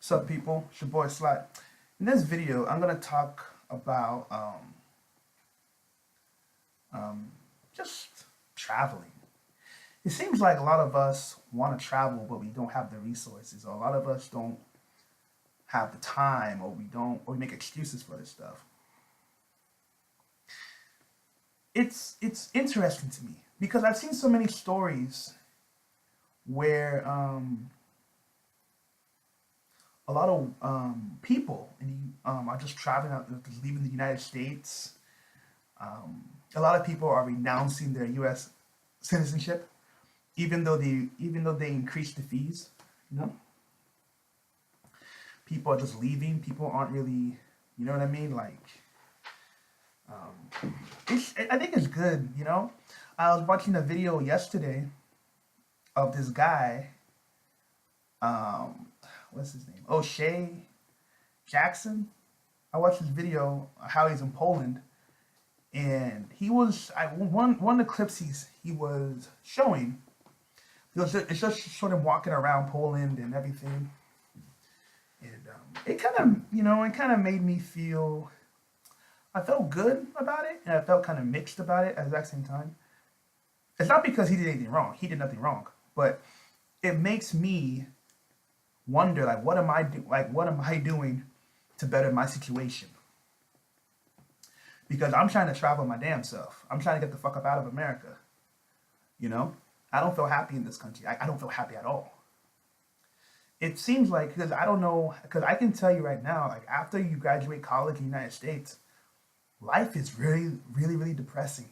What's up, people? It's your boy Sly. In this video, I'm gonna talk about just traveling. It seems like a lot of us want to travel, but we don't have the resources, or a lot of us don't have the time, or we make excuses for this stuff. It's interesting to me because I've seen so many stories where a lot of people are just traveling out, just leaving the United States. A lot of people are renouncing their U.S. citizenship, even though they increased the fees. You know, people are just leaving. People aren't really, you know what I mean? Like, I think it's good. You know, I was watching a video yesterday of this guy. What's his name? O'Shea Jackson. I watched his video how he's in Poland, and one of the clips he was showing. It's just sort of walking around Poland and everything, and it kind of made me feel. I felt good about it, and I felt kind of mixed about it at the exact same time. It's not because he did anything wrong. He did nothing wrong, but it makes me wonder, like, what am I doing to better my situation? Because I'm trying to travel my damn self. I'm trying to get the fuck up out of America. You know, I don't feel happy in this country. I don't feel happy at all. It seems like, because I don't know, because I can tell you right now, like, after you graduate college in the United States, life is really, really, really depressing.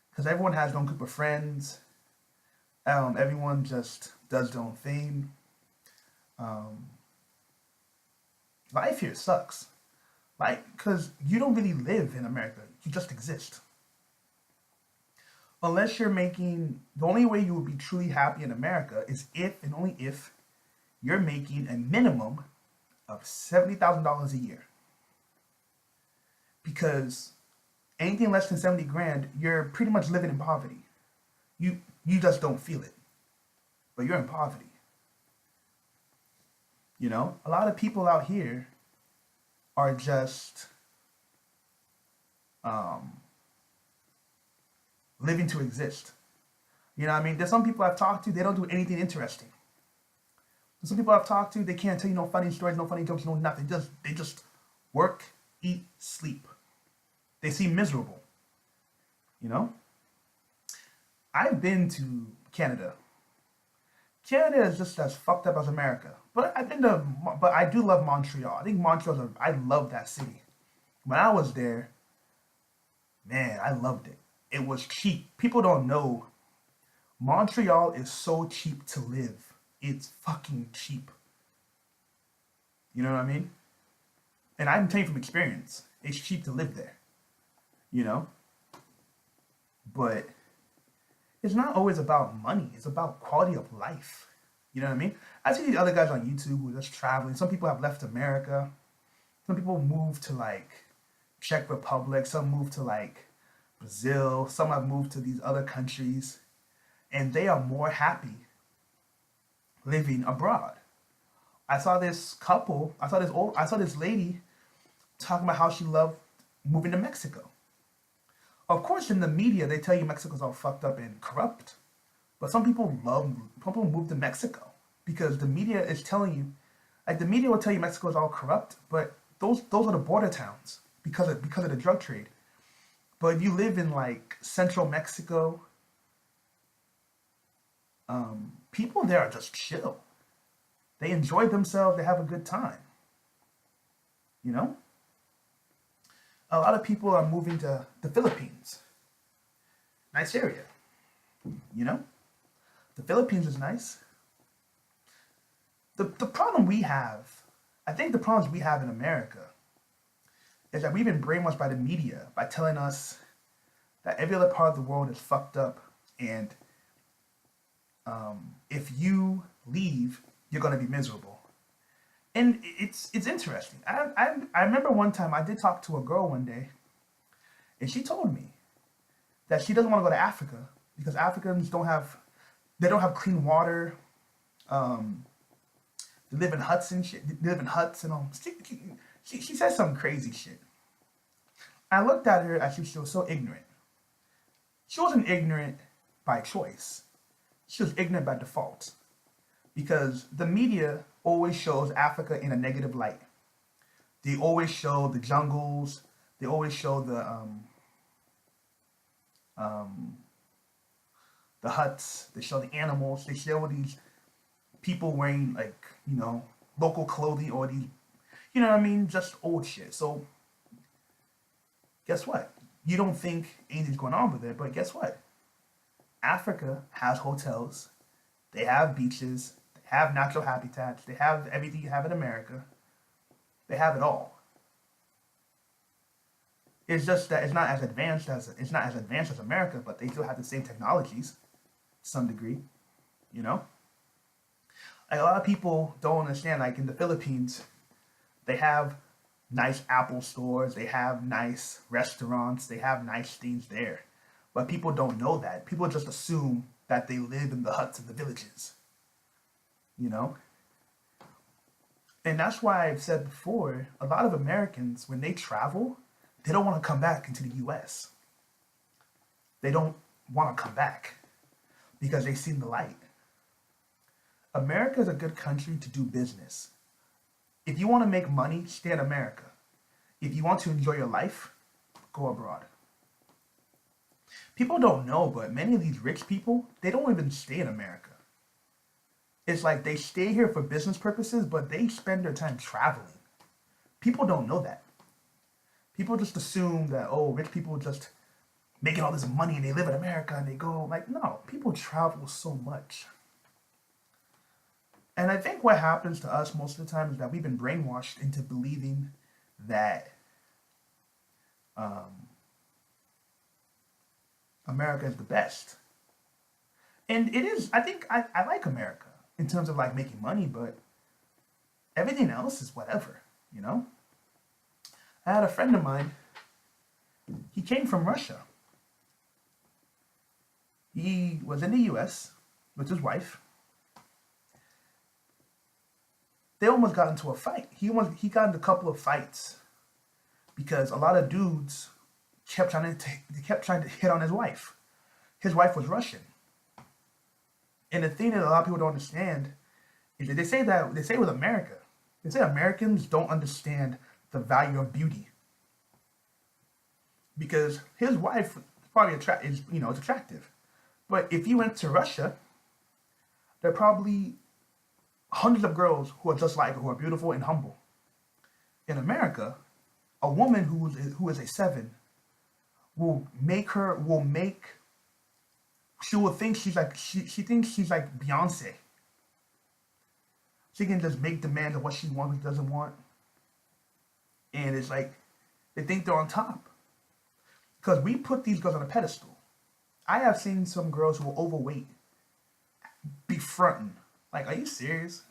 Because everyone has their own group of friends. Everyone just does their own thing. Um, Life here sucks. Like, because you don't really live in America. You just exist. Unless you're making, the only way you will be truly happy in America is if and only if you're making a minimum of $70,000 a year. Because anything less than 70 grand, you're pretty much living in poverty. You just don't feel it. But you're in poverty. You know, a lot of people out here are just um, living to exist. You know what I mean? There's some people I've talked to, they don't do anything interesting. There's some people I've talked to, they can't tell you no funny stories, no funny jokes, no nothing. They just work, eat, sleep. They seem miserable. You know? I've been to Canada. Canada is just as fucked up as America. But I do love Montreal. I think I love that city. When I was there, man, I loved it. It was cheap. People don't know. Montreal is so cheap to live. It's fucking cheap. You know what I mean? And I'm telling you from experience, it's cheap to live there. You know? But it's not always about money. It's about quality of life. You know what I mean? I see these other guys on YouTube who are just traveling. Some people have left America. Some people moved to like Czech Republic. Some moved to like Brazil. Some have moved to these other countries. And they are more happy living abroad. I saw this couple, I saw this lady talking about how she loved moving to Mexico. Of course, in the media, they tell you Mexico's all fucked up and corrupt. But people move to Mexico because the media is telling you, like the media will tell you Mexico is all corrupt, but those are the border towns because of the drug trade. But if you live in like central Mexico, people there are just chill. They enjoy themselves. They have a good time. You know? A lot of people are moving to the Philippines. Nice area. You know? The Philippines is nice. The problem we have, I think the problems we have in America is that we've been brainwashed by the media by telling us that every other part of the world is fucked up, and if you leave, you're gonna be miserable. And it's interesting. I remember one time I did talk to a girl one day, and she told me that she doesn't want to go to Africa because Africans don't have clean water. They live in huts and shit. They live in huts and all. She says some crazy shit. I looked at her as she was so ignorant. She wasn't ignorant by choice. She was ignorant by default. Because the media always shows Africa in a negative light. They always show the jungles. They always show the huts. They show the animals. They show these people wearing like, local clothing or these, just old shit. So guess what? You don't think anything's going on with it, but guess what? Africa has hotels. They have beaches. They have natural habitats. They have everything you have in America. They have it all. It's just that it's not as advanced as America, but they still have the same technologies to some degree, Like a lot of people don't understand, like in the Philippines, they have nice Apple stores, they have nice restaurants, they have nice things there. But people don't know that. People just assume that they live in the huts and the villages, And that's why I've said before, a lot of Americans, when they travel, they don't want to come back into the US. They don't want to come back because they've seen the light. America is a good country to do business. If you want to make money, stay in America. If you want to enjoy your life, go abroad. People don't know, but many of these rich people, they don't even stay in America. It's like they stay here for business purposes, but they spend their time traveling. People don't know that. People just assume that, oh, rich people just making all this money and they live in America and they go, like, no, people travel so much. And I think what happens to us most of the time is that we've been brainwashed into believing that America is the best. And it is, I think I like America in terms of like making money, but everything else is whatever, I had a friend of mine, he came from Russia. He was in the US with his wife. They almost got into a fight. He got into a couple of fights because a lot of dudes kept trying to hit on his wife. His wife was Russian. And the thing that a lot of people don't understand is that they say with America, they say Americans don't understand the value of beauty. Because his wife probably is attractive. But if you went to Russia, there are probably hundreds of girls who are just like her, who are beautiful and humble. In America, a woman who is a 7 she will think she thinks she's like Beyonce. She can just make demands of what she wants, what she doesn't want. And it's like, they think they're on top. Because we put these girls on a pedestal. I have seen some girls who are overweight be fronting. Like, are you serious?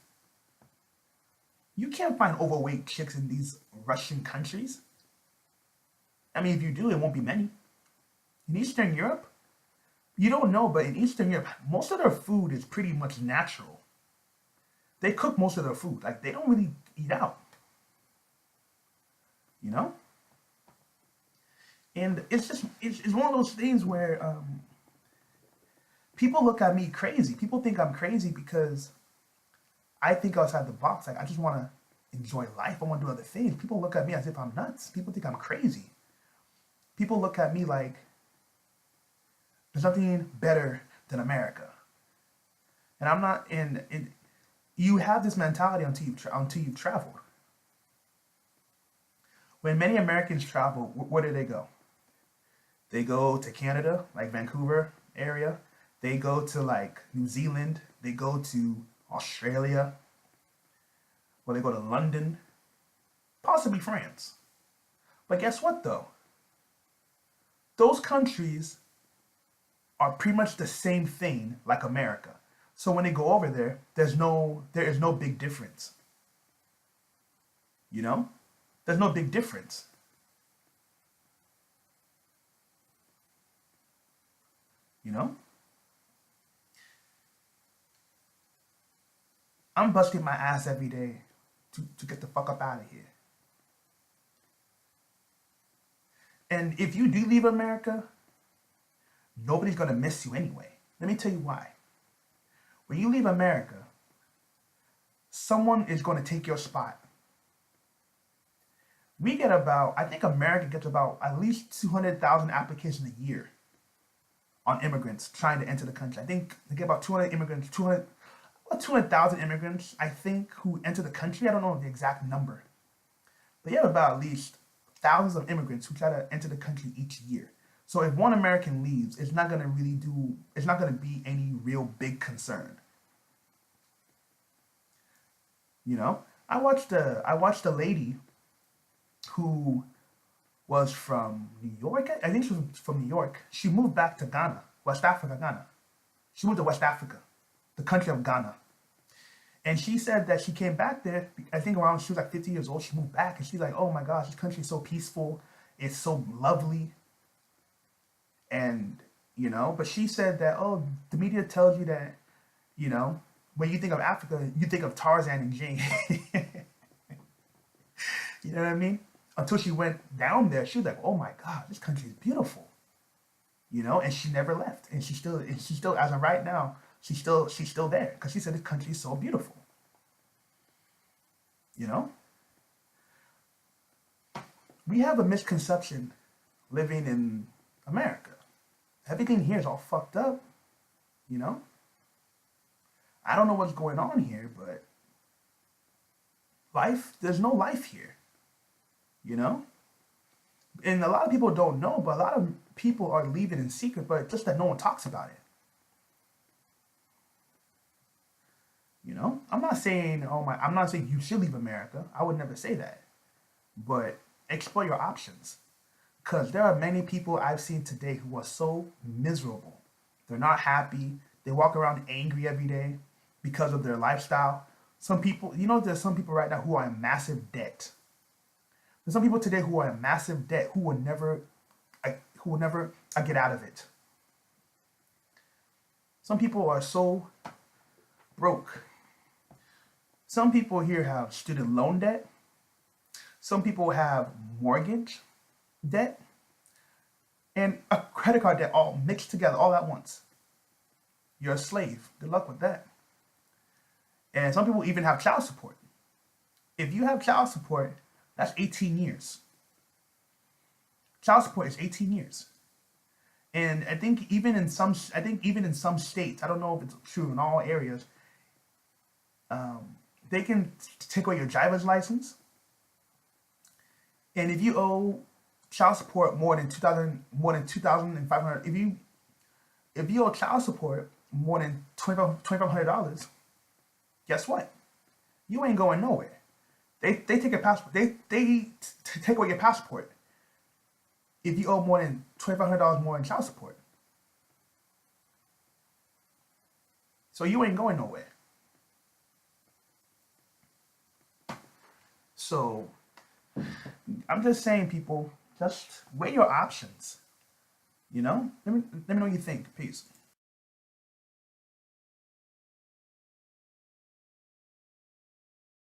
You can't find overweight chicks in these Russian countries. I mean, if you do, it won't be many. In Eastern Europe, you don't know, but in Eastern Europe, most of their food is pretty much natural. They cook most of their food. Like, they don't really eat out. And it's one of those things where people look at me crazy. People think I'm crazy because I think outside the box. Like, I just want to enjoy life. I want to do other things. People look at me as if I'm nuts. People think I'm crazy. People look at me like there's nothing better than America. And I'm not in. You have this mentality until you've traveled. When many Americans travel, where do they go? They go to Canada, like Vancouver area. They go to like New Zealand. They go to Australia. Or they go to London. Possibly France. But guess what though? Those countries are pretty much the same thing like America. So when they go over there, there is no big difference. There's no big difference. I'm busting my ass every day to get the fuck up out of here. And if you do leave America, nobody's gonna miss you anyway. Let me tell you why. When you leave America, someone is gonna take your spot. We get about, I think America gets about at least 200,000 applications a year on immigrants trying to enter the country. I think they get about 200,000 immigrants, I think, who enter the country. I don't know the exact number. But you have about at least thousands of immigrants who try to enter the country each year. So if one American leaves, it's not going to be any real big concern. You know, I watched a lady who was from New York. I think she was from New York. She moved back to Ghana, West Africa, Ghana. She moved to West Africa, the country of Ghana. And she said that she came back there, I think around, she was like 50 years old. She moved back and she's like, oh my gosh, this country is so peaceful. It's so lovely. And, you know, but she said that, oh, the media tells you that, you know, when you think of Africa, you think of Tarzan and Jane. You know what I mean? Until she went down there, she was like, oh my God, this country is beautiful. You know, and she never left. And she's still, as of right now, she's still there. Because she said this country is so beautiful. You know? We have a misconception living in America. Everything here is all fucked up. You know? I don't know what's going on here, but there's no life here. You know? And a lot of people don't know, but a lot of people are leaving in secret, but just that no one talks about it. You know? I'm not saying you should leave America. I would never say that. But explore your options. Because there are many people I've seen today who are so miserable. They're not happy. They walk around angry every day because of their lifestyle. Some people, you know, there's some people right now who are in massive debt. There's some people today who are in massive debt who will never get out of it. Some people are so broke. Some people here have student loan debt. Some people have mortgage debt and a credit card debt all mixed together all at once. You're a slave. Good luck with that. And some people even have child support. If you have child support, that's 18 years. Child support is 18 years. And I think even in some states, I don't know if it's true in all areas, they can take away your driver's license. And if you owe child support more than $2,500, if you owe child support more than $2,500, guess what? You ain't going nowhere. They take your passport. They take away your passport if you owe more than $2,500 more in child support. So you ain't going nowhere. So I'm just saying, people, just weigh your options. You know? Let me know what you think. Peace.